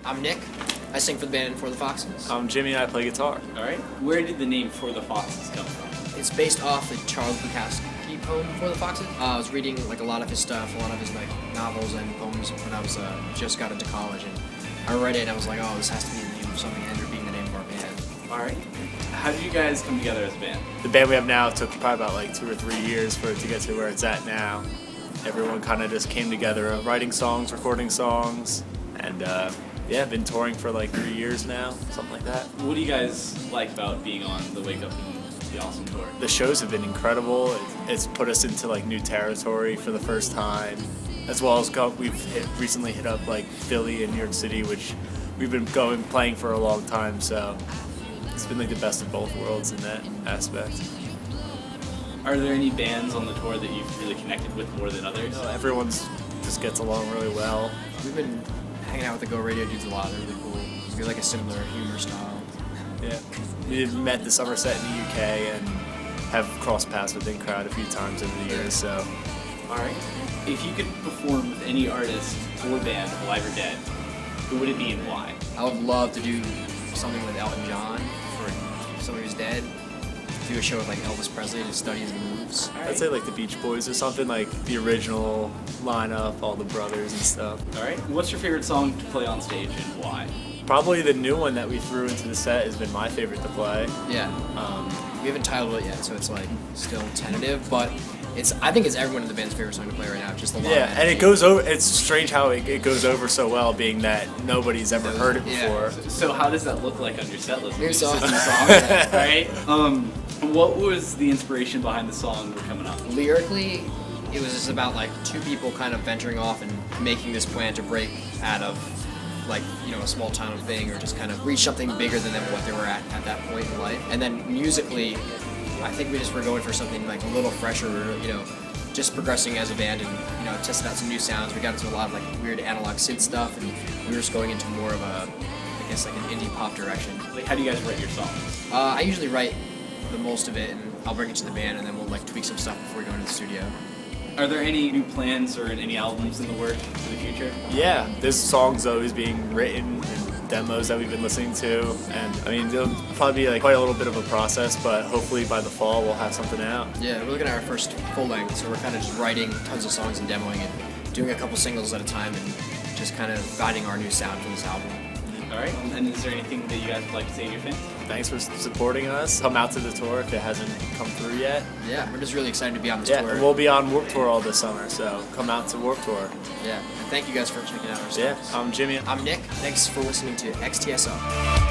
I'm Nick. I sing for the band For the Foxes. I'm Jimmy and I play guitar. Alright. Where did the name For the Foxes come from? It's based off the Charles Bukowski poem For the Foxes. I was reading like a lot of his stuff, a lot of his like novels and poems when I was just got into college, and I read it and I was like, oh, this has to be the name of something, and ended up being the name of our band. Alright. How did you guys come together as a band? The band we have now took probably about like 2 or 3 years for it to get to where it's at now. Everyone kind of just came together, writing songs, recording songs, and yeah, been touring for like 3 years now, something like that. What do you guys like about being on the Wake Up and the Awesome tour? The shows have been incredible. It's put us into like new territory for the first time, as well as we've recently hit up like Philly and New York City, which we've been playing for a long time. So it's been like the best of both worlds in that aspect. Are there any bands on the tour that you've really connected with more than others? Everyone's just gets along really well. We've been hanging out with the Go Radio dudes a lot. They're really cool. We have like a similar humor style. Yeah, we met the Somerset in the UK and have crossed paths with the crowd a few times over the years. So, alright. If you could perform with any artist or band, alive or dead, who would it be and why? I would love to do something with Elton John for somebody who's dead. Do a show with like Elvis Presley to study his moves. I'd say like the Beach Boys or something, like the original lineup, all the brothers and stuff. Alright. What's your favorite song to play on stage and why? Probably the new one that we threw into the set has been my favorite to play. Yeah. We haven't titled it yet, so it's like still tentative, but I think it's everyone in the band's favorite song to play right now. Just a lot. Yeah, and it goes over. It's strange how it goes over so well, being that nobody's ever heard it before. Yeah. So how does that look like on your set list? New song. Right? What was the inspiration behind the song we're coming up? Lyrically, it was just about like two people kind of venturing off and making this plan to break out of like, you know, a small town thing, or just kind of reach something bigger than what they were at that point in life. And then musically, I think we just were going for something like a little fresher, you know, just progressing as a band and, you know, testing out some new sounds. We got into a lot of like weird analog synth stuff, and we were just going into more of a, I guess, like an indie pop direction. Like, how do you guys write your songs? I usually write the most of it, and I'll bring it to the band, and then we'll like tweak some stuff before we go into the studio. Are there any new plans or any albums in the works for the future? Yeah, there's songs always being written and demos that we've been listening to, and I mean it'll probably be like quite a little bit of a process, but hopefully by the fall we'll have something out. Yeah, we're looking at our first full length, so we're kind of just writing tons of songs and demoing it, doing a couple singles at a time, and just kind of finding our new sound for this album. Alright, and is there anything that you guys would like to say to your fans? Thanks for supporting us. Come out to the tour if it hasn't come through yet. Yeah, we're just really excited to be on this Yeah, tour. we'll be on Warped Tour all this summer, so come out to Warped Tour. Yeah, and thank you guys for checking out our stuff. Yeah, I'm Jimmy. I'm Nick. Thanks for listening to XTSR.